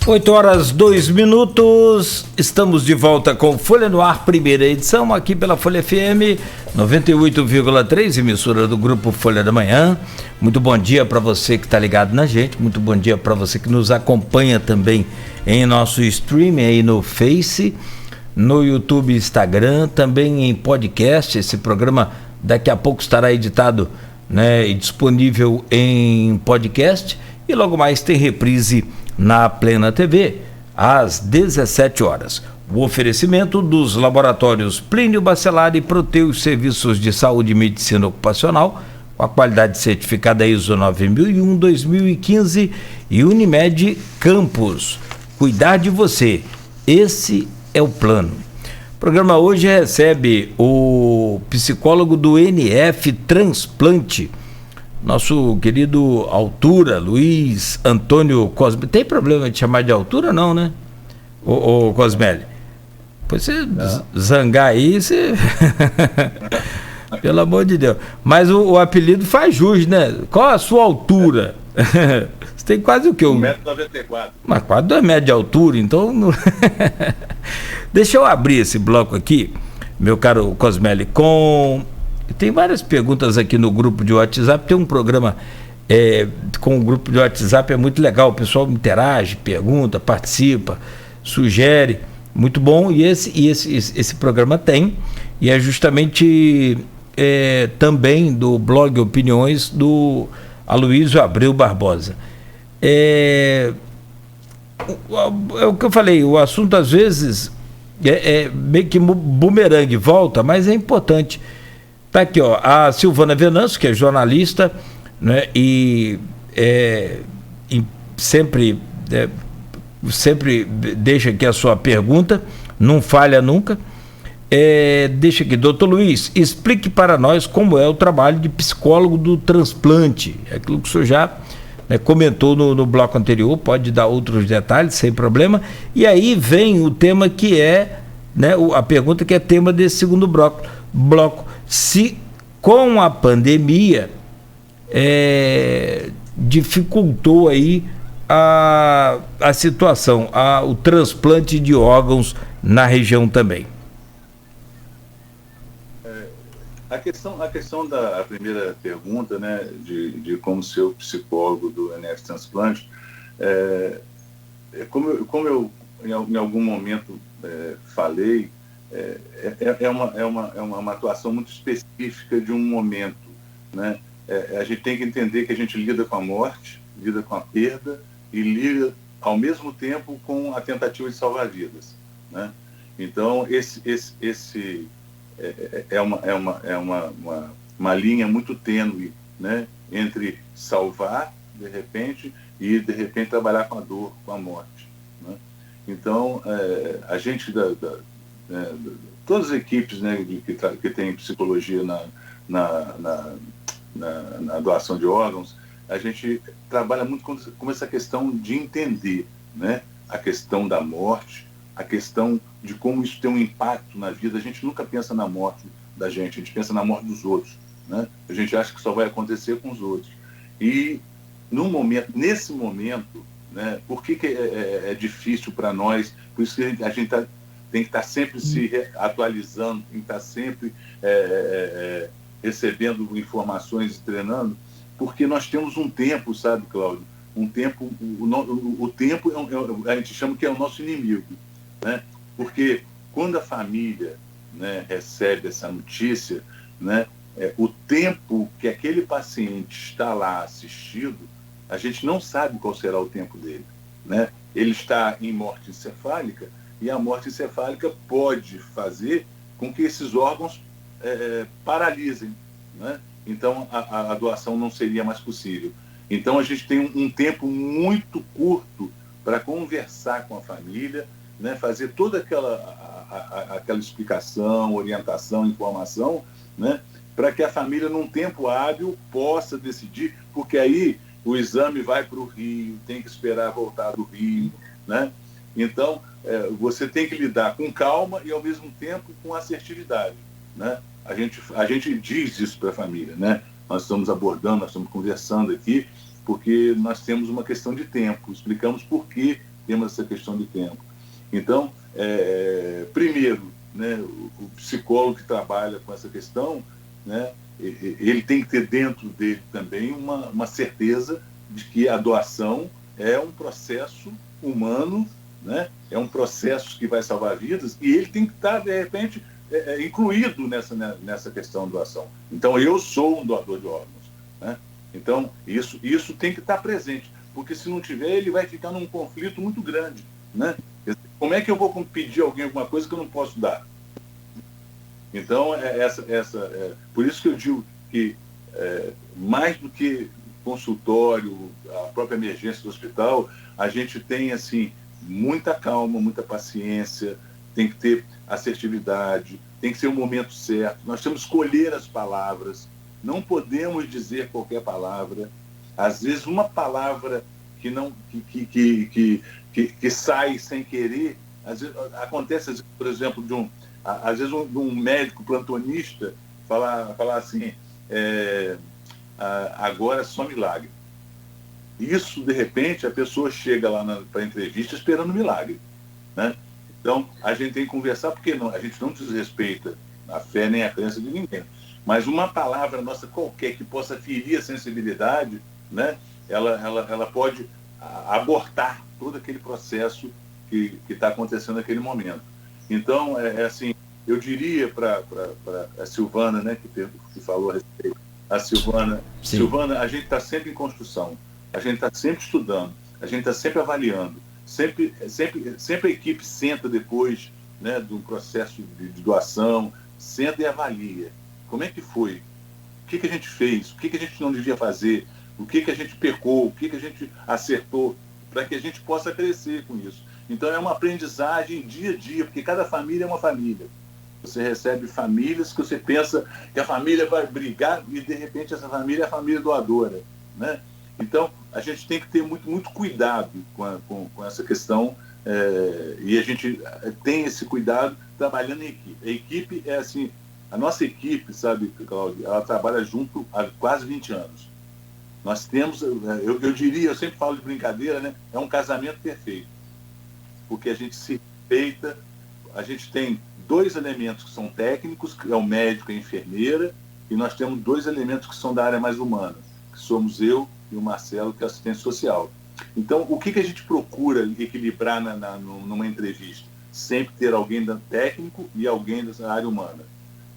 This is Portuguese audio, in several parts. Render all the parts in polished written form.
8h02, estamos de volta com Folha no Ar, primeira edição, aqui pela Folha FM 98,3, emissora do Grupo Folha da Manhã. Muito bom dia para você que está ligado na gente, muito bom dia para você que nos acompanha também em nosso streaming aí no Face, no YouTube e Instagram, também em podcast. Esse programa daqui a pouco estará editado, né, e disponível em podcast, e logo mais tem reprise na Plena TV, às 17 horas. O oferecimento dos laboratórios Plínio Bacelar e Proteus Serviços de Saúde e Medicina Ocupacional, com a qualidade certificada ISO 9001-2015, e Unimed Campos. Cuidar de você, esse é o plano. O programa hoje recebe o psicólogo do NF Transplante, nosso querido Altura, Luiz Antônio Cosme. Tem problema de chamar de Altura, não, né? Ô Cosmelli. Depois você zangar aí, você... Pelo amor de Deus. Mas o apelido faz jus, né? Qual a sua altura? Você tem quase o quê? 1,94 m. Mas quase 2 metros de altura, então... Deixa eu abrir esse bloco aqui, meu caro Cosmelli, com... Tem várias perguntas aqui no grupo de WhatsApp. Tem um programa com o grupo de WhatsApp, é muito legal. O pessoal interage, pergunta, participa, sugere. Muito bom. E esse programa tem. E é justamente também do blog Opiniões do Aloysio Abreu Barbosa. É o que eu falei, o assunto às vezes meio que bumerangue, volta, mas é importante. Tá aqui, ó, a Silvana Venâncio, que é jornalista, né, e sempre deixa aqui a sua pergunta, não falha nunca. Deixa aqui, doutor Luiz, explique para nós como é o trabalho de psicólogo do transplante. É aquilo que o senhor já, né, comentou no bloco anterior, pode dar outros detalhes, sem problema. E aí vem o tema que é, né, a pergunta que é tema desse segundo bloco. Se com a pandemia dificultou aí a situação, o transplante de órgãos na região também. A questão da primeira pergunta, né, de como ser o psicólogo do NF Transplante, como eu em algum momento falei, é uma atuação muito específica de um momento, né? A gente tem que entender que a gente lida com a morte, lida com a perda e lida ao mesmo tempo com a tentativa de salvar vidas, né? Então esse é uma linha muito tênue, né, entre salvar de repente e de repente trabalhar com a dor, com a morte, né? Então a gente todas as equipes, né, que tem psicologia na doação de órgãos, a gente trabalha muito com essa questão de entender, né, a questão da morte, a questão de como isso tem um impacto na vida. A gente nunca pensa na morte da gente, a gente pensa na morte dos outros, né? A gente acha que só vai acontecer com os outros. E nesse momento, né, por que é difícil para nós? Por isso que a gente tem que estar sempre se atualizando, tem que estar sempre recebendo informações e treinando, porque nós temos um tempo, sabe, Cláudio? Um tempo, o tempo a gente chama que é o nosso inimigo, né? Porque quando a família, né, recebe essa notícia, né, o tempo que aquele paciente está lá assistido, a gente não sabe qual será o tempo dele, né? Ele está em morte encefálica, e a morte encefálica pode fazer com que esses órgãos paralisem, né? Então a doação não seria mais possível. Então a gente tem um tempo muito curto para conversar com a família, né? Fazer toda aquela explicação, orientação, informação, né? Para que a família, num tempo hábil, possa decidir, porque aí o exame vai para o Rio, tem que esperar voltar do Rio, né? Então, você tem que lidar com calma e, ao mesmo tempo, com assertividade, né? A gente diz isso para a família, né? Nós estamos abordando, nós estamos conversando aqui, porque nós temos uma questão de tempo. Explicamos por que temos essa questão de tempo. Então, primeiro, né, o psicólogo que trabalha com essa questão, né, ele tem que ter dentro dele também uma certeza de que a doação é um processo humano, né, é um processo que vai salvar vidas, e ele tem que estar, de repente, incluído nessa questão de doação. Então, eu sou um doador de órgãos, né? Então, isso tem que estar presente, porque se não tiver, ele vai ficar num conflito muito grande, né? Como é que eu vou pedir a alguém alguma coisa que eu não posso dar? Então, por isso que eu digo que, mais do que consultório, a própria emergência do hospital, a gente tem, assim, muita calma, muita paciência, tem que ter assertividade, tem que ser o momento certo. Nós temos que escolher as palavras, não podemos dizer qualquer palavra. Às vezes, uma palavra que sai sem querer, às vezes, acontece, por exemplo, às vezes um médico plantonista falar assim, agora é só milagre. Isso, de repente, a pessoa chega lá para a entrevista esperando milagre, né? Então, a gente tem que conversar, porque a gente não desrespeita a fé nem a crença de ninguém. Mas uma palavra nossa qualquer que possa ferir a sensibilidade, né, ela pode abortar todo aquele processo que está acontecendo naquele momento. Então, assim, eu diria para a Silvana, né, que falou a respeito, a Silvana, Sim. Silvana, a gente está sempre em construção, a gente está sempre estudando, a gente está sempre avaliando, sempre a equipe senta depois, né, de um processo de doação, senta e avalia. Como é que foi? O que a gente fez? O que a gente não devia fazer? O que a gente pecou? O que a gente acertou? Para que a gente possa crescer com isso. Então, é uma aprendizagem dia a dia, porque cada família é uma família. Você recebe famílias que você pensa que a família vai brigar e, de repente, essa família é a família doadora, né? Então, a gente tem que ter muito, muito cuidado com essa questão, e a gente tem esse cuidado trabalhando em equipe. A equipe é assim, a nossa equipe, sabe, Cláudio, ela trabalha junto há quase 20 anos. Nós temos, eu diria, eu sempre falo de brincadeira, né? É um casamento perfeito, porque a gente se respeita, a gente tem 2 elementos que são técnicos, que é o médico e a enfermeira, e nós temos 2 elementos que são da área mais humana, que somos eu e o Marcelo, que é assistente social. Então, o que a gente procura equilibrar numa entrevista? Sempre ter alguém técnico e alguém da área humana.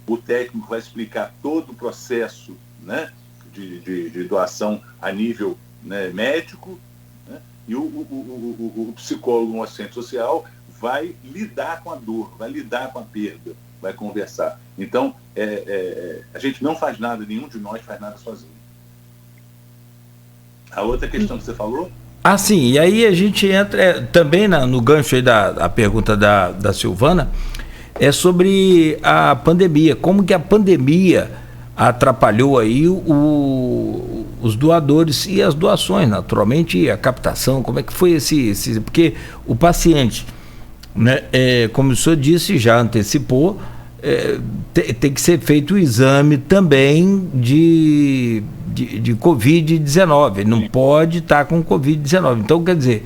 O técnico vai explicar todo o processo, né, de doação a nível, né, médico, né, e o psicólogo, um assistente social, vai lidar com a dor, vai lidar com a perda, vai conversar. Então, a gente não faz nada, nenhum de nós faz nada sozinho. A outra questão que você falou? Ah, sim, e aí a gente entra também no gancho aí da pergunta da Silvana, é sobre a pandemia, como que a pandemia atrapalhou aí os doadores e as doações, naturalmente, e a captação, como é que foi porque o paciente, né, como o senhor disse, já antecipou, tem que ser feito o exame também de Covid-19, ele não pode estar com Covid-19. Então, quer dizer,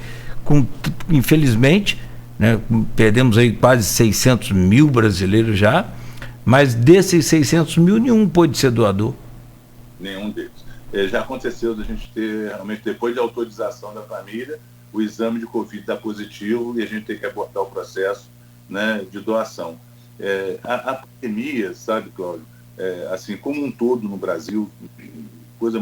infelizmente, né, perdemos aí quase 600 mil brasileiros já, mas desses 600 mil, nenhum pôde ser doador. Nenhum deles. Já aconteceu da gente ter, realmente, depois de autorização da família, o exame de Covid está positivo e a gente tem que abortar o processo, né, de doação. A pandemia, sabe, Cláudio, assim, como um todo no Brasil,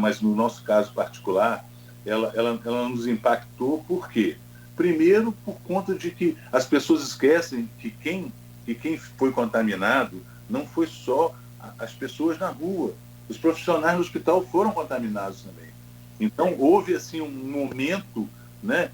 mas no nosso caso particular, ela nos impactou. Por quê? Primeiro, por conta de que as pessoas esquecem que quem foi contaminado não foi só as pessoas na rua. Os profissionais no hospital foram contaminados também. Então, houve assim um momento, né,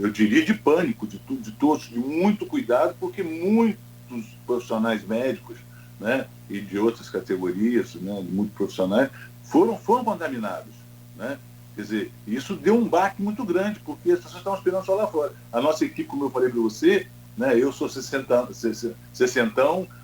eu diria, de pânico, de todos, de muito cuidado, porque muitos profissionais médicos, né, e de outras categorias, né, muitos profissionais, foram contaminados, né? Quer dizer, isso deu um baque muito grande, porque as pessoas estavam esperando só lá fora. A nossa equipe, como eu falei para você, né, eu sou 60,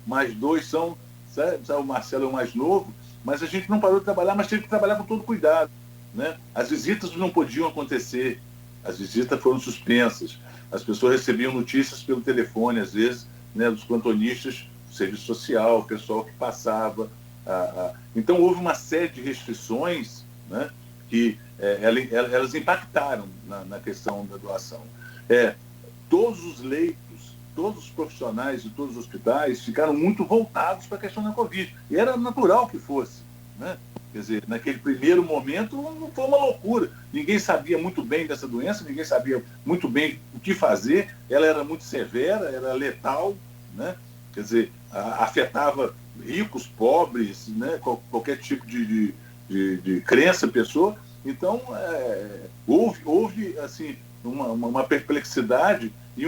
mais 2 são, sabe, o Marcelo é o mais novo, mas a gente não parou de trabalhar, mas teve que trabalhar com todo cuidado, né? As visitas não podiam acontecer, as visitas foram suspensas, as pessoas recebiam notícias pelo telefone, às vezes, né, dos plantonistas, do serviço social, o pessoal que passava. Então, houve uma série de restrições, né, que elas impactaram na questão da doação. Todos os leitos, todos os profissionais de todos os hospitais ficaram muito voltados para a questão da Covid. E era natural que fosse, né? Quer dizer, naquele primeiro momento não foi uma loucura. Ninguém sabia muito bem dessa doença, ninguém sabia muito bem o que fazer. Ela era muito severa, era letal, né? Quer dizer, afetava ricos, pobres, né? Qualquer tipo de crença, pessoa. Então, houve assim, uma perplexidade e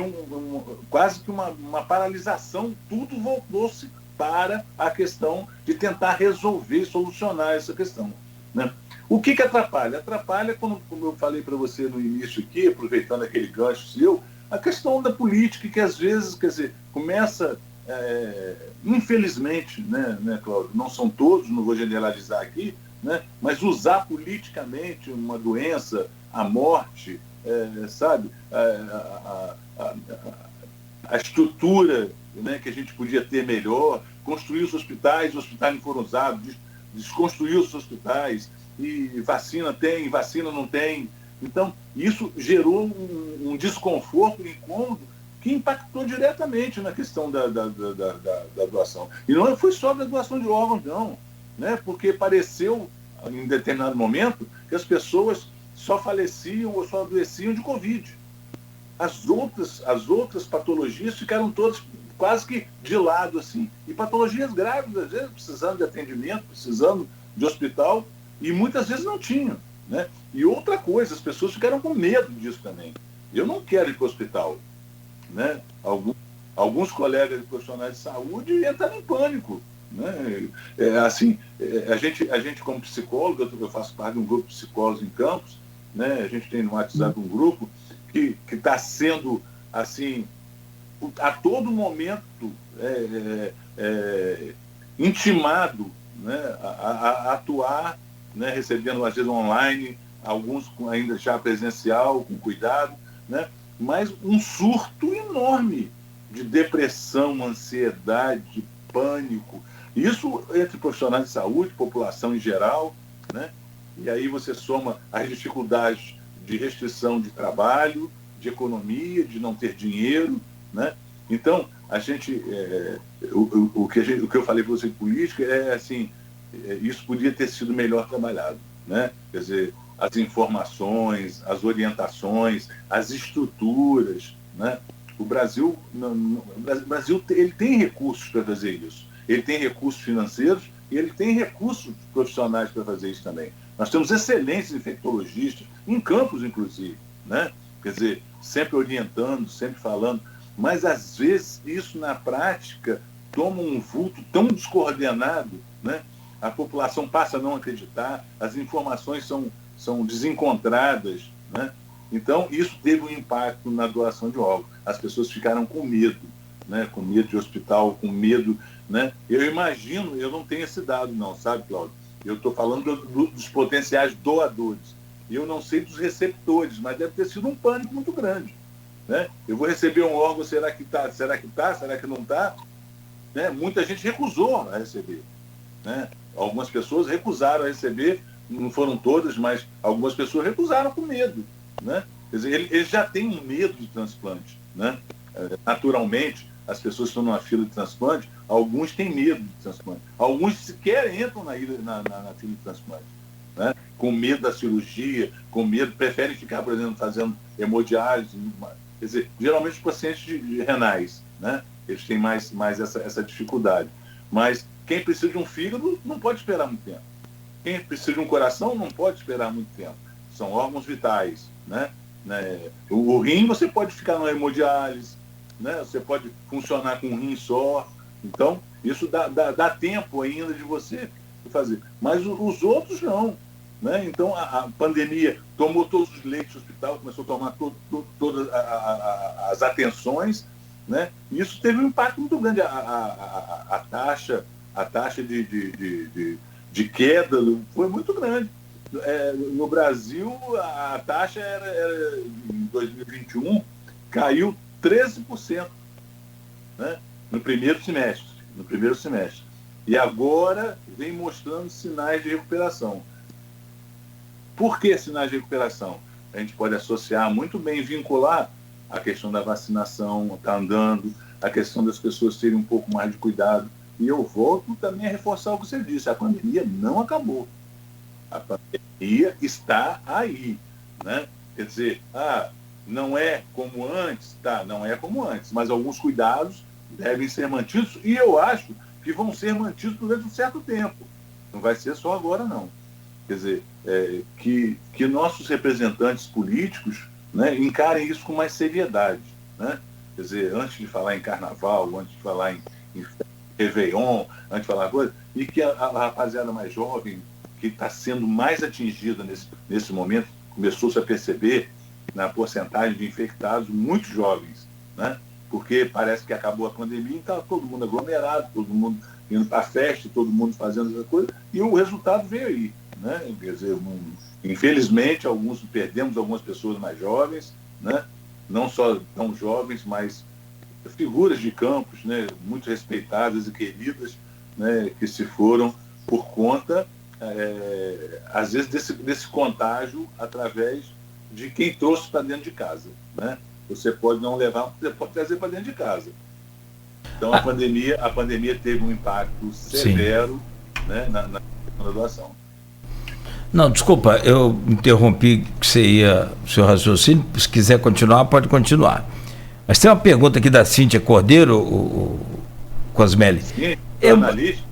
quase que uma paralisação. Tudo voltou-se para a questão de tentar resolver e solucionar essa questão, né? O que atrapalha? Atrapalha, como eu falei para você no início aqui, aproveitando aquele gancho seu, a questão da política, que às vezes, quer dizer, começa, infelizmente, né, Cláudio, não são todos, não vou generalizar aqui, né, mas usar politicamente uma doença, a morte, sabe, a estrutura, né, que a gente podia ter melhor, construir os hospitais não foram usados, desconstruir os hospitais, e vacina tem, vacina não tem. Então, isso gerou um desconforto, um incômodo, que impactou diretamente na questão da doação. E não foi só da doação de órgãos, não, né, porque pareceu, em determinado momento, que as pessoas só faleciam ou só adoeciam de Covid. As outras patologias ficaram todas quase que de lado, assim. E patologias graves, às vezes, precisando de atendimento, precisando de hospital, e muitas vezes não tinham, né? E outra coisa, as pessoas ficaram com medo disso também. Eu não quero ir para o hospital, né? Alguns colegas profissionais de saúde entraram em pânico, né? A gente como psicólogo, eu faço parte de um grupo de psicólogos em Campos, né? A gente tem no WhatsApp um grupo que está sendo, assim, a todo momento intimado, né, a atuar, né, recebendo às vezes online, alguns ainda já presencial, com cuidado, né, mas um surto enorme de depressão, ansiedade, pânico. Isso entre profissionais de saúde, população em geral, né, e aí você soma as dificuldades de restrição de trabalho, de economia, de não ter dinheiro, né? Então, a gente, o que eu falei para você em política assim, isso podia ter sido melhor trabalhado, né? Quer dizer, as informações, as orientações, as estruturas, né? O Brasil ele tem recursos para fazer isso. Ele tem recursos financeiros e ele tem recursos profissionais para fazer isso também. Nós temos excelentes infectologistas, em Campos, inclusive, né? Quer dizer, sempre orientando, sempre falando, mas às vezes isso na prática toma um vulto tão descoordenado, né? A população passa a não acreditar, as informações são desencontradas, né? Então, isso teve um impacto na doação de órgãos. As pessoas ficaram com medo, né? Com medo de hospital, com medo, né? Eu imagino, eu não tenho esse dado não, sabe, Cláudio? Eu estou falando dos potenciais doadores. Eu não sei dos receptores, mas deve ter sido um pânico muito grande, né? Eu vou receber um órgão, será que está? Será que está? Será que não está? Né? Muita gente recusou a receber, né? Algumas pessoas recusaram a receber, não foram todas, mas algumas pessoas recusaram com medo, né? Quer dizer, eles já têm um medo de transplante, né? Naturalmente, as pessoas que estão numa fila de transplante, alguns têm medo de transplante. Alguns sequer entram na fila de transplante, né? Com medo da cirurgia, com medo, preferem ficar, por exemplo, fazendo hemodiálise. Quer dizer, geralmente os pacientes de renais, né? Eles têm mais essa dificuldade. Mas quem precisa de um fígado não pode esperar muito tempo. Quem precisa de um coração não pode esperar muito tempo. São órgãos vitais, né? O rim você pode ficar na hemodiálise, né? Você pode funcionar com um rim só. Então, isso dá tempo ainda de você fazer. Mas os outros não, né? Então, a pandemia tomou todos os leitos do hospital, começou a tomar todas as atenções, né? E isso teve um impacto muito grande. A taxa de queda foi muito grande, no Brasil, a taxa era em 2021, caiu 13%, né? no primeiro semestre. E agora vem mostrando sinais de recuperação. Por que sinais de recuperação? A gente pode associar muito bem, vincular a questão da vacinação, está andando, a questão das pessoas terem um pouco mais de cuidado. E eu volto também a reforçar o que você disse, a pandemia não acabou. A pandemia está aí, né? Quer dizer, não é como antes? Tá, não é como antes, mas alguns cuidados devem ser mantidos e eu acho que vão ser mantidos durante um certo tempo. Não vai ser só agora, não. Quer dizer, que nossos representantes políticos, né, encarem isso com mais seriedade, né? Quer dizer, antes de falar em carnaval, antes de falar em Réveillon, antes de falar coisa, e que a rapaziada mais jovem, que está sendo mais atingida nesse momento, começou-se a perceber na porcentagem de infectados muito jovens, né? Porque parece que acabou a pandemia e está todo mundo aglomerado, todo mundo indo para a festa, todo mundo fazendo essa coisa, e o resultado veio aí, né? Quer dizer, infelizmente, perdemos algumas pessoas mais jovens, né? Não só tão jovens, mas figuras de campos, né? Muito respeitadas e queridas, né? Que se foram por conta, às vezes, desse contágio através de quem trouxe para dentro de casa, né? Você pode não levar, você pode trazer para dentro de casa. Então a pandemia teve um impacto severo, né, na doação. Não, desculpa, eu interrompi que seu raciocínio. Se quiser continuar, pode continuar. Mas tem uma pergunta aqui da Cíntia Cordeiro, o Cosmeli. Sim, jornalista.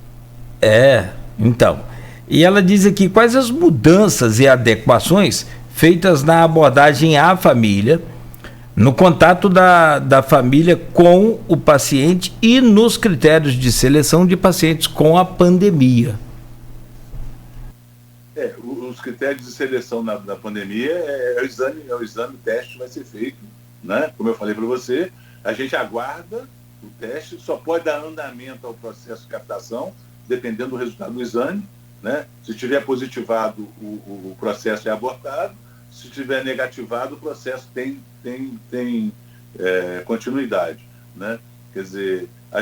Então. E ela diz aqui quais as mudanças e adequações feitas na abordagem à família, no contato da família com o paciente e nos critérios de seleção de pacientes com a pandemia. Os critérios de seleção da pandemia é o exame, o teste vai ser feito, né? Como eu falei para você, a gente aguarda o teste, só pode dar andamento ao processo de captação, dependendo do resultado do exame, né? Se tiver positivado, o processo é abortado. Se tiver negativado, o processo tem continuidade, né? Quer dizer, a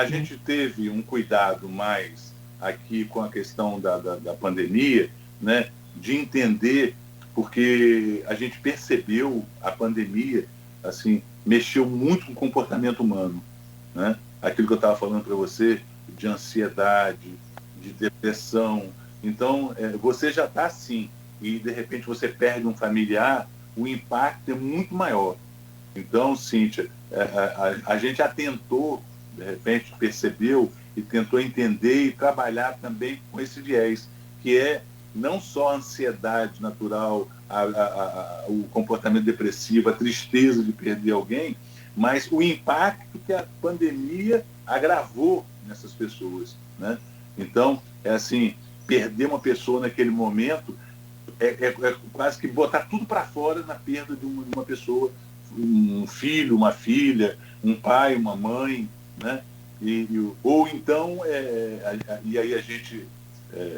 gente teve um cuidado mais aqui com a questão da pandemia, né? De entender, porque a gente percebeu a pandemia, assim, mexeu muito com o comportamento humano, né? Aquilo que eu estava falando para você, de ansiedade, de depressão. Então, você já está assim, e de repente você perde um familiar, o impacto é muito maior. Então, Cíntia, a gente atentou, de repente percebeu e tentou entender e trabalhar também com esse viés, que é não só a ansiedade natural, o comportamento depressivo, a tristeza de perder alguém, mas o impacto que a pandemia agravou nessas pessoas, né? Então, perder uma pessoa naquele momento é quase que botar tudo para fora na perda de uma pessoa, um filho, uma filha, um pai, uma mãe, né? Ou então, e aí a gente,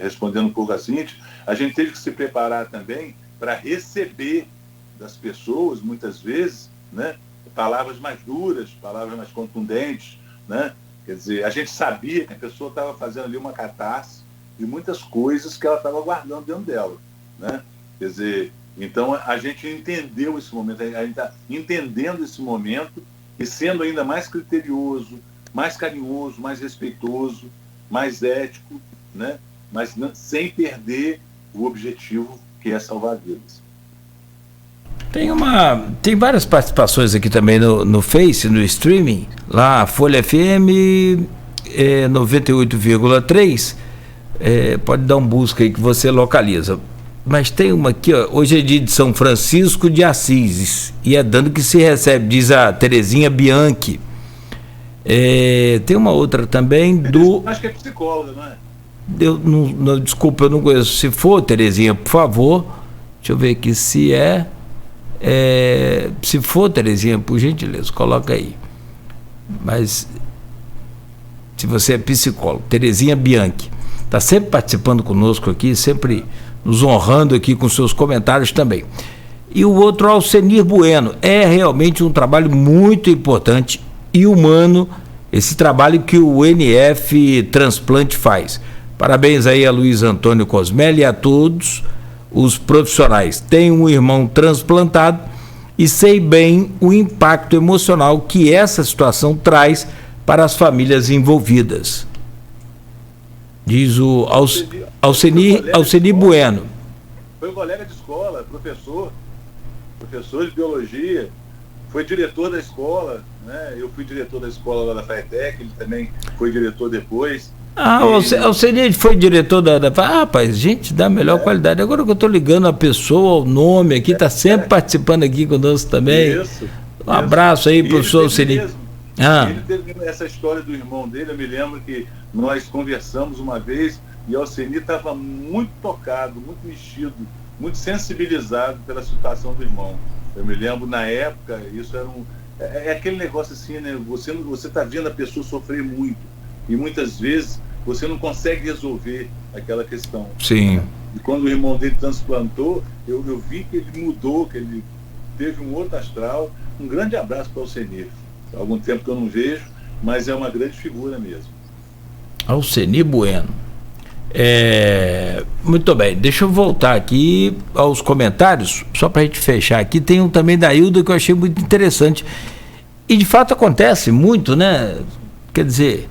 respondendo um pouco a Cíntia, a gente teve que se preparar também para receber das pessoas, muitas vezes, né, palavras mais duras, palavras mais contundentes, né? Quer dizer, a gente sabia que a pessoa estava fazendo ali uma catarse de muitas coisas que ela estava guardando dentro dela, né? Quer dizer, então a gente entendeu esse momento, a gente está entendendo esse momento e sendo ainda mais criterioso, mais carinhoso, mais respeitoso, mais ético, né? Mas sem perder o objetivo, que é salvar vidas. Tem várias participações aqui também no Face, no streaming, lá, Folha FM 98,3, pode dar um busca aí que você localiza. Mas tem uma aqui, ó, hoje é dia de São Francisco de Assis, e é dando que se recebe, diz a Terezinha Bianchi. Tem uma outra também Acho que é psicóloga, não é? Desculpa, eu não conheço. Se for, Terezinha, por favor, deixa eu ver aqui se se for, Terezinha, por gentileza, coloca aí. Mas se você é psicólogo, Terezinha Bianchi, está sempre participando conosco aqui, sempre nos honrando aqui com seus comentários também. E o outro, Alcenir Bueno. É realmente um trabalho muito importante e humano, esse trabalho que o NF Transplante faz. Parabéns aí a Luiz Antônio Cosmelli e a todos os profissionais. Tenho um irmão transplantado e sei bem o impacto emocional que essa situação traz para as famílias envolvidas. Diz o Alcenir Bueno. Foi um colega de escola, professor de biologia, foi diretor da escola, né? Eu fui diretor da escola lá da FATEC, ele também foi diretor depois. O Alcenir foi diretor da rapaz, gente, da melhor qualidade. Agora que eu estou ligando a pessoa, o nome aqui, está sempre participando aqui conosco também. Um abraço aí, professor Alcenir. Ele teve essa história do irmão dele, eu me lembro que nós conversamos uma vez e o Alcenir estava muito tocado, muito mexido, muito sensibilizado pela situação do irmão. Eu me lembro, na época, isso era é aquele negócio assim, né? Você está vendo a pessoa sofrer muito e muitas vezes você não consegue resolver aquela questão. Sim. E quando o irmão dele transplantou, eu vi que ele mudou, que ele teve um outro astral. Um grande abraço para o Alcenir. Há algum tempo que eu não vejo, mas é uma grande figura mesmo. Alcenir Bueno. Muito bem, deixa eu voltar aqui aos comentários, só para a gente fechar aqui. Tem um também da Hilda que eu achei muito interessante. E de fato acontece muito, né? Quer dizer,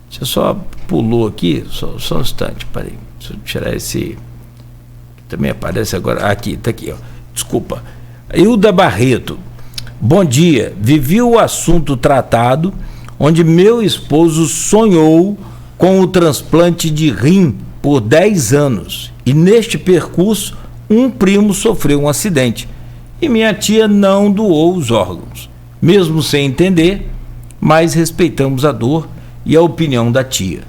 você só pulou aqui, só um instante, parei. Deixa eu tirar esse. Também aparece agora. Aqui, tá aqui, ó. Desculpa. Hilda Barreto. Bom dia. Vivi o assunto tratado, onde meu esposo sonhou com o transplante de rim por 10 anos. E neste percurso, um primo sofreu um acidente. E minha tia não doou os órgãos. Mesmo sem entender, mas respeitamos a dor e a opinião da tia.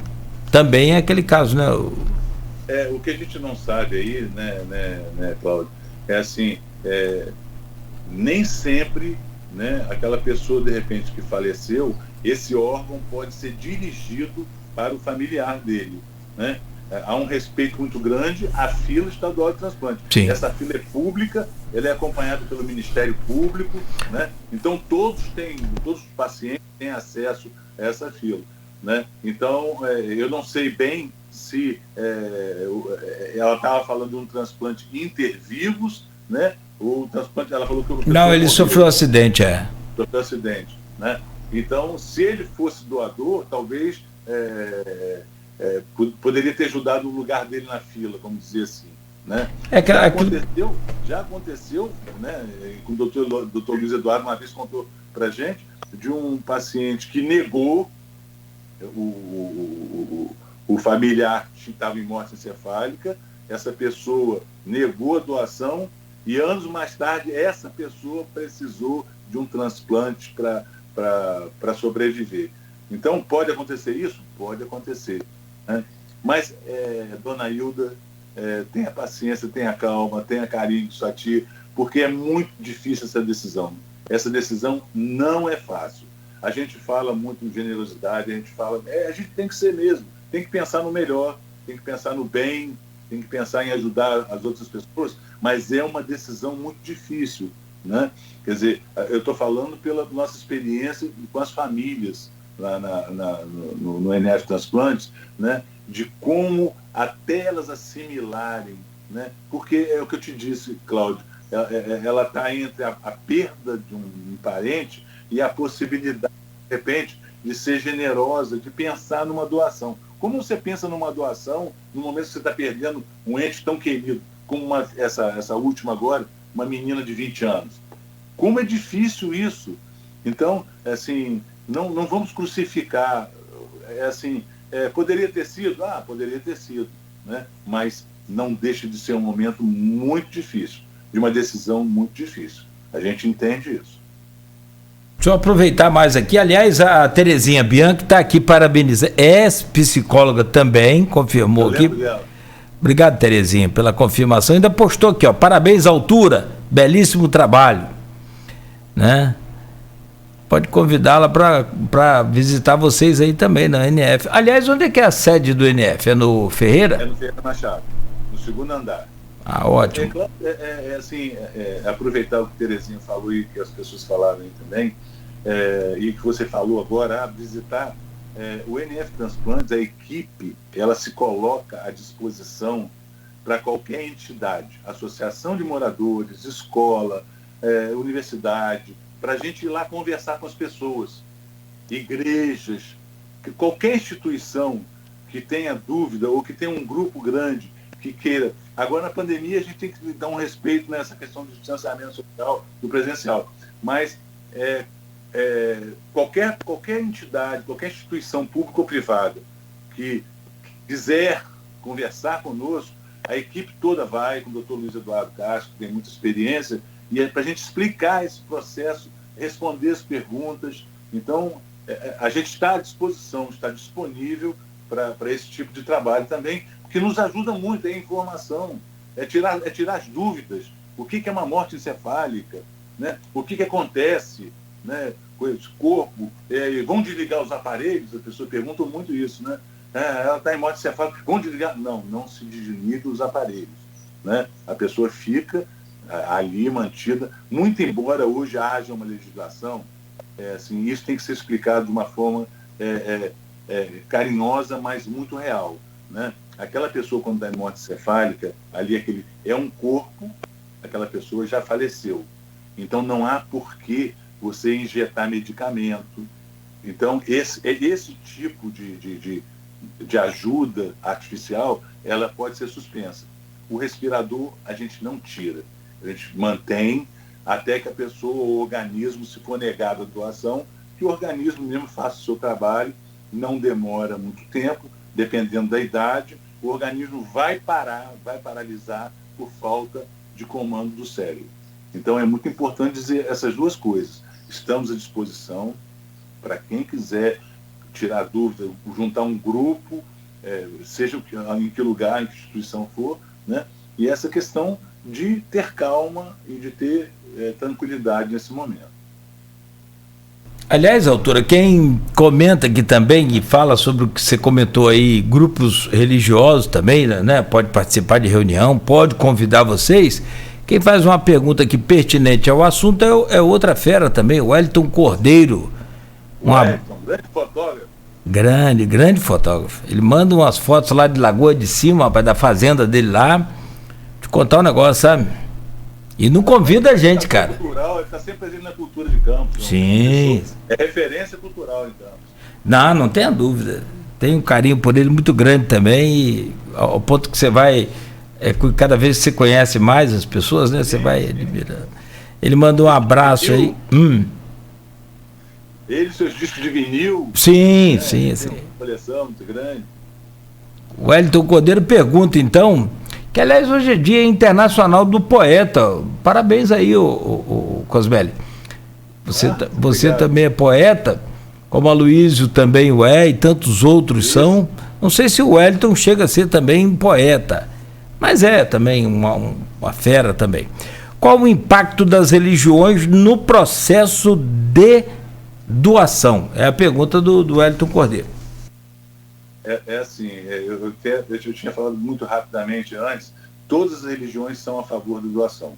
Também é aquele caso, né? O que a gente não sabe aí, né, Cláudio, é assim, nem sempre, né, aquela pessoa, de repente, que faleceu, esse órgão pode ser dirigido para o familiar dele, né? Há um respeito muito grande à fila estadual de transplante. Sim. Essa fila é pública, ela é acompanhada pelo Ministério Público, né? Então todos os pacientes têm acesso a essa fila, né? Então eu não sei bem se ela estava falando de um transplante intervivos, né? O transplante, ela falou que não, ele sofreu um acidente, Sofreu um acidente, né? Então, se ele fosse doador, talvez poderia ter ajudado o lugar dele na fila, vamos dizer assim, né? Já aconteceu, né? O doutor Luiz Eduardo uma vez contou para gente de um paciente que negou o familiar que estava em morte encefálica. Essa pessoa negou a doação e anos mais tarde essa pessoa precisou de um transplante para sobreviver. Então, pode acontecer isso? Pode acontecer, né? Mas, dona Hilda, tenha paciência, tenha calma, tenha carinho com sua tia, porque é muito difícil essa decisão. Essa decisão não é fácil. A gente fala muito em generosidade, a gente tem que ser mesmo, tem que pensar no melhor, tem que pensar no bem, tem que pensar em ajudar as outras pessoas, mas é uma decisão muito difícil, né? Quer dizer, eu estou falando pela nossa experiência com as famílias lá no NF Transplantes, né? De como até elas assimilarem, né? Porque é o que eu te disse, Cláudio, ela está entre a perda de um parente e a possibilidade, de repente, de ser generosa, de pensar numa doação. Como você pensa numa doação no momento que você está perdendo um ente tão querido, como essa última agora, uma menina de 20 anos? Como é difícil isso. Então, assim, não vamos crucificar. Poderia ter sido? Poderia ter sido, né? Mas não deixa de ser um momento muito difícil, de uma decisão muito difícil. A gente entende isso. Deixa eu aproveitar mais aqui. Aliás, a Terezinha Bianchi está aqui parabenizando. É psicóloga também, confirmou aqui. Dela. Obrigado, Terezinha, pela confirmação. Ainda postou aqui, ó. Parabéns à altura. Belíssimo trabalho. Né? Pode convidá-la para visitar vocês aí também na NF. Aliás, onde é que é a sede do NF? É no Ferreira? É no Ferreira Machado, no segundo andar. Ótimo. Assim, aproveitar o que a Terezinha falou e que as pessoas falaram aí também, e que você falou agora, visitar o NF Transplantes, a equipe, ela se coloca à disposição para qualquer entidade, associação de moradores, escola, universidade, para a gente ir lá conversar com as pessoas, igrejas, qualquer instituição que tenha dúvida ou que tenha um grupo grande que queira. Agora, na pandemia, a gente tem que dar um respeito nessa questão do distanciamento social, do presencial. Mas qualquer entidade, qualquer instituição pública ou privada que quiser conversar conosco, a equipe toda vai, com o Dr. Luiz Eduardo Castro, que tem muita experiência, e é para a gente explicar esse processo, responder as perguntas. Então, a gente está à disposição, está disponível para esse tipo de trabalho também, que nos ajuda muito, é informação, é tirar as dúvidas. O que é uma morte encefálica, né? O que acontece, né? Com esse corpo, vão desligar os aparelhos? As pessoas perguntam muito isso, né? Ela está em morte encefálica, vão desligar? Não se desliga os aparelhos, né? A pessoa fica ali mantida, muito embora hoje haja uma legislação, assim, isso tem que ser explicado de uma forma carinhosa, mas muito real, né? Aquela pessoa, quando está em morte cefálica, ali é um corpo, aquela pessoa já faleceu. Então não há por que você injetar medicamento. Então esse tipo de ajuda artificial, ela pode ser suspensa. O respirador a gente não tira, a gente mantém até que a pessoa, o organismo, se for negado a doação, que o organismo mesmo faça o seu trabalho, não demora muito tempo, dependendo da idade, o organismo vai paralisar por falta de comando do cérebro. Então é muito importante dizer essas duas coisas. Estamos à disposição para quem quiser tirar dúvida, juntar um grupo, seja em que lugar, em que instituição for, né? E essa questão de ter calma e de ter tranquilidade nesse momento. Aliás, autora, quem comenta aqui também e fala sobre o que você comentou aí, grupos religiosos também, né? Pode participar de reunião, pode convidar vocês. Quem faz uma pergunta aqui pertinente ao assunto é outra fera também, o Wellington Cordeiro. Wellington, grande fotógrafo. Grande fotógrafo. Ele manda umas fotos lá de Lagoa de Cima, rapaz, da fazenda dele lá. Te contar um negócio, sabe? E não convida a gente, cara. Cultural, ele está sempre presente na cultura de Campos. Sim. É referência cultural em Campos. Não tenha dúvida. Tem um carinho por ele muito grande também, e ao ponto que você vai, cada vez que você conhece mais as pessoas, né? Você vai admirando. Ele manda um abraço aí. Ele, seus discos de vinil. Sim. Uma coleção muito grande. O Wellington Cordeiro pergunta, então, que aliás hoje é dia internacional do poeta. Parabéns aí, o Cosmelli. Você também é poeta, como a Aloysio também o é, e tantos outros são. Não sei se o Wellington chega a ser também um poeta, mas é também uma fera também. Qual o impacto das religiões no processo de doação? É a pergunta do Wellington Cordeiro. Assim, eu tinha falado muito rapidamente antes, todas as religiões são a favor da doação.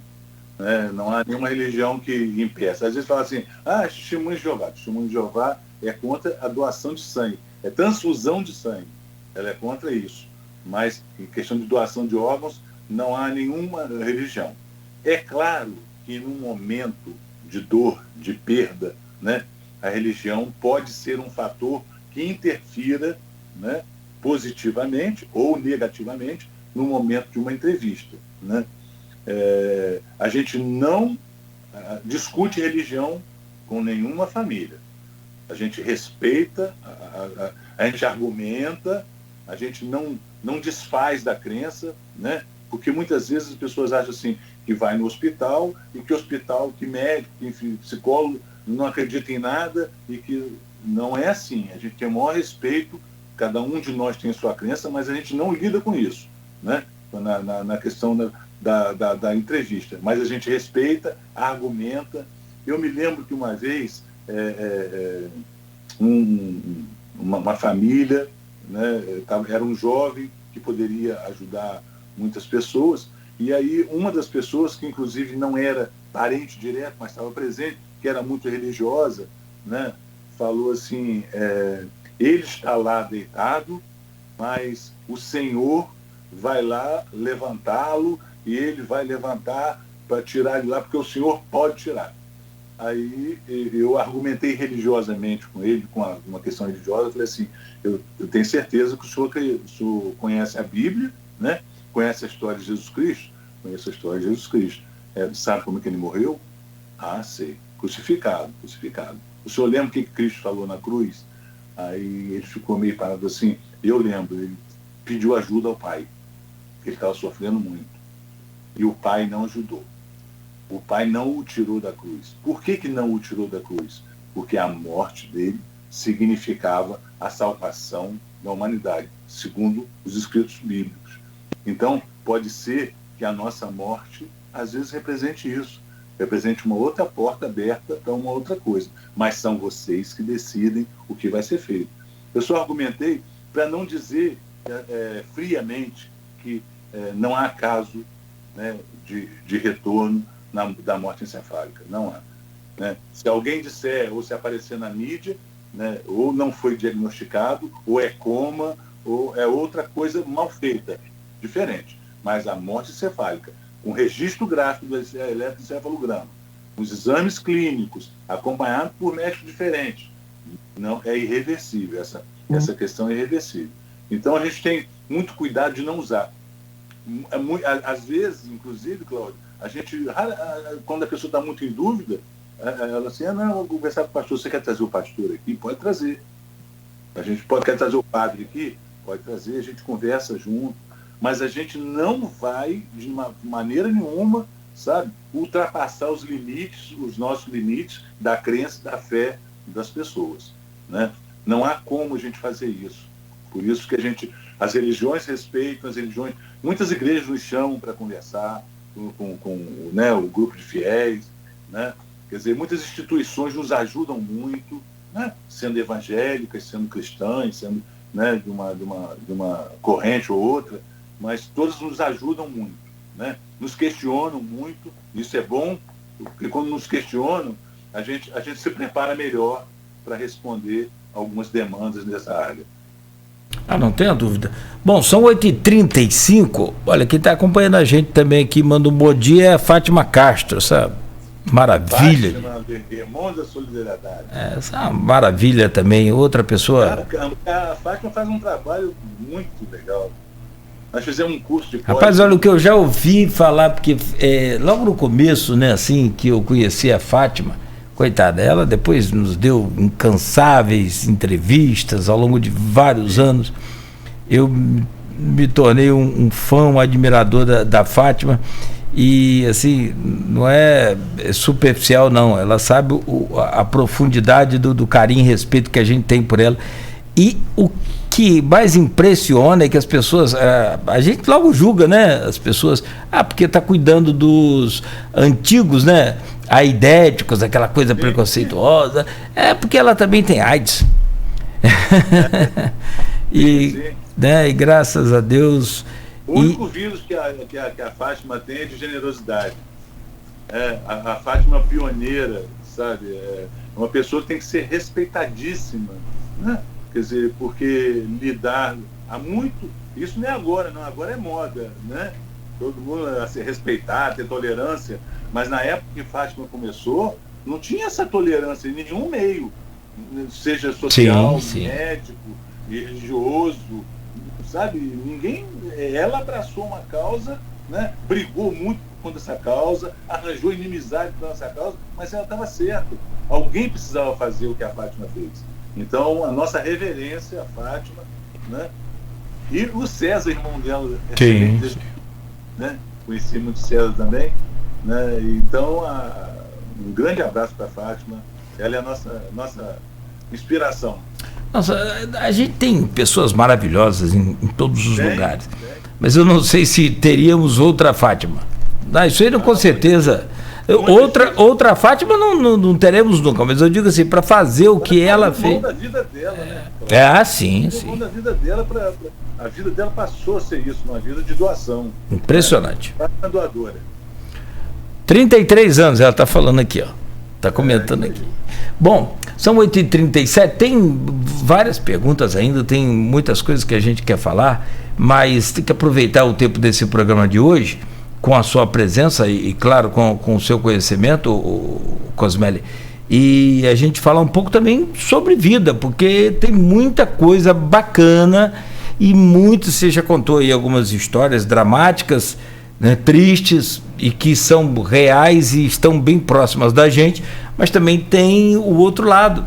Né? Não há nenhuma religião que impeça. Às vezes fala assim, Testemunho de Jeová. Testemunho de Jeová é contra a doação de sangue, é transfusão de sangue. Ela é contra isso. Mas, em questão de doação de órgãos, não há nenhuma religião. É claro que num momento de dor, de perda, né, a religião pode ser um fator que interfira, né, positivamente ou negativamente no momento de uma entrevista, né? A gente não discute religião com nenhuma família. A gente respeita, a gente argumenta, a gente não desfaz da crença, né? Porque muitas vezes as pessoas acham assim, que vai no hospital e que hospital, que médico, que psicólogo não acredita em nada, e que não é assim. A gente tem o maior respeito, cada um de nós tem a sua crença, mas a gente não lida com isso, né? Na questão da entrevista. Mas a gente respeita, argumenta. Eu me lembro que uma vez uma família, né, era um jovem que poderia ajudar muitas pessoas, E aí uma das pessoas, que inclusive não era parente direto, mas estava presente, que era muito religiosa, né, falou assim, ele está lá deitado, mas o Senhor vai lá levantá-lo e ele vai levantar para tirar ele lá, porque o Senhor pode tirar. Aí eu argumentei religiosamente com ele, com uma questão religiosa, eu falei assim, eu tenho certeza que o senhor conhece a Bíblia, né? Conhece a história de Jesus Cristo? Conheço a história de Jesus Cristo. Sabe como é que ele morreu? Ah, sei. Crucificado. O senhor lembra o que Cristo falou na cruz? Aí ele ficou meio parado assim. Eu lembro, ele pediu ajuda ao Pai, porque ele estava sofrendo muito. E o Pai não ajudou. O Pai não o tirou da cruz. Por que não o tirou da cruz? Porque a morte dele significava a salvação da humanidade, segundo os escritos bíblicos. Então, pode ser que a nossa morte, às vezes, represente isso. Represente uma outra porta aberta para uma outra coisa. Mas são vocês que decidem o que vai ser feito. Eu só argumentei para não dizer friamente que não há caso, né, de retorno da morte encefálica. Não há. Né? Se alguém disser, ou se aparecer na mídia, né, ou não foi diagnosticado, ou é coma, ou é outra coisa mal feita, diferente. Mas a morte encefálica, com registro gráfico do eletroencefalograma, com os exames clínicos, acompanhado por médicos diferentes, não, é irreversível. Essa questão é irreversível. Então a gente tem muito cuidado de não usar. Às vezes, inclusive, Cláudio, a gente, quando a pessoa está muito em dúvida, ela assim, não, eu vou conversar com o pastor, você quer trazer o pastor aqui? Pode trazer. A gente quer trazer o padre aqui? Pode trazer, a gente conversa junto, mas a gente não vai, de maneira nenhuma, sabe, ultrapassar os nossos limites da crença, da fé das pessoas, né? Não há como a gente fazer isso. Por isso que as religiões respeitam, muitas igrejas nos chamam para conversar com né, o grupo de fiéis, né? Quer dizer, muitas instituições nos ajudam muito, né? Sendo evangélicas, sendo cristãs, sendo, né, de uma corrente ou outra, mas todas nos ajudam muito, né? Nos questionam muito, isso é bom, porque quando nos questionam, a gente se prepara melhor para responder algumas demandas nessa área. Não tenha dúvida. Bom, são 8h35. Olha, quem está acompanhando a gente também aqui, manda um bom dia, é a Fátima Castro, sabe? Maravilha. Fátima, irmãos da solidariedade. Essa é uma maravilha também. Outra pessoa. A Fátima faz um trabalho muito legal. Nós fizemos um curso de Rapaz, olha o que eu já ouvi falar, porque logo no começo, né, assim, que eu conheci a Fátima, coitada, ela depois nos deu incansáveis entrevistas ao longo de vários anos. Eu me tornei um fã, um admirador da Fátima, e assim, não é superficial não, ela sabe a profundidade do carinho e respeito que a gente tem por ela. E o que mais impressiona é que as pessoas, a gente logo julga, né, as pessoas, porque está cuidando dos antigos, né, aidéticos, aquela coisa preconceituosa, porque ela também tem AIDS. Né, e graças a Deus. O único vírus que a Fátima tem é de generosidade. A Fátima pioneira, sabe? É uma pessoa que tem que ser respeitadíssima, né? Quer dizer, porque lidar há muito, isso não é agora, não, agora é moda, né? Todo mundo a se respeitar, ter tolerância, mas na época que Fátima começou, não tinha essa tolerância em nenhum meio, seja social, sim. Médico, religioso, sabe? Ninguém, ela abraçou uma causa, né? Brigou muito contra essa causa, arranjou inimizade contra essa causa, mas ela estava certa. Alguém precisava fazer o que a Fátima fez. Então, a nossa reverência à Fátima, né? E o César, irmão dela, né? Conheci muito César também, né? Então, um grande abraço para a Fátima. Ela é a nossa inspiração. Nossa, a gente tem pessoas maravilhosas em todos os lugares, mas eu não sei se teríamos outra Fátima. Isso aí não, com certeza. Outra Fátima não teremos nunca, mas eu digo assim, para fazer o que ela fez. Da vida dela, né? Sim. Da vida dela A vida dela passou a ser isso, uma vida de doação. Impressionante. Ela é doadora. 33 anos, ela está falando aqui, ó. Está comentando aqui. Bom, são 8h37, tem várias perguntas ainda, tem muitas coisas que a gente quer falar, mas tem que aproveitar o tempo desse programa de hoje, com a sua presença e claro, com o seu conhecimento, o Cosmeli, e a gente falar um pouco também sobre vida, porque tem muita coisa bacana e muito, você já contou aí algumas histórias dramáticas, né, tristes e que são reais e estão bem próximas da gente, mas também tem o outro lado,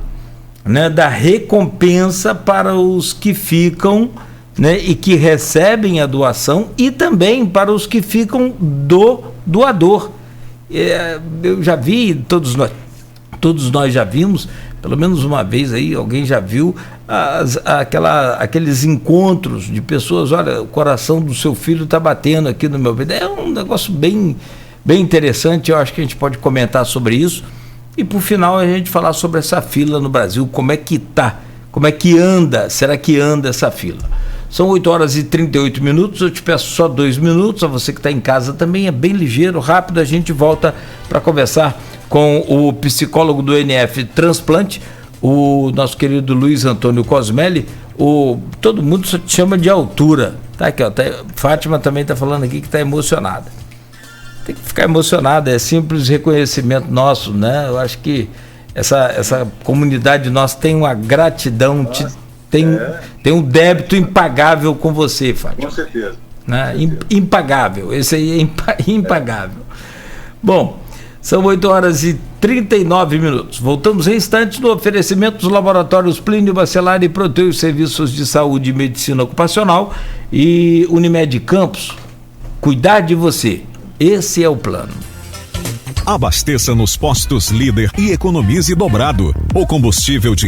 né, da recompensa para os que ficam, né, e que recebem a doação, e também para os que ficam do doador. Eu já vi, todos nós já vimos, pelo menos uma vez aí, alguém já viu aqueles encontros de pessoas, olha, o coração do seu filho está batendo aqui no meu peito. É um negócio bem interessante, eu acho que a gente pode comentar sobre isso. E por final a gente falar sobre essa fila no Brasil, como é que tá, como é que anda, será que anda essa fila? São 8h38, eu te peço só 2 minutos, a você que está em casa também, é bem ligeiro, rápido, a gente volta para conversar com o psicólogo do NF Transplante, o nosso querido Luiz Antônio Cosmeli. Todo mundo só te chama de altura, tá aqui, ó, Fátima também está falando aqui que está emocionada. Tem que ficar emocionada, é simples reconhecimento nosso, né? Eu acho que essa comunidade nossa tem uma gratidão, tem um débito impagável com você, Fátima. Com certeza. Né? Impagável, esse aí é impagável. Bom, são 8h39. Voltamos em instantes no oferecimento dos laboratórios Plínio Bacelar e Proteus Serviços de Saúde e Medicina Ocupacional e Unimed Campos. Cuidar de você, esse é o plano. Abasteça nos postos Líder e economize dobrado. O combustível de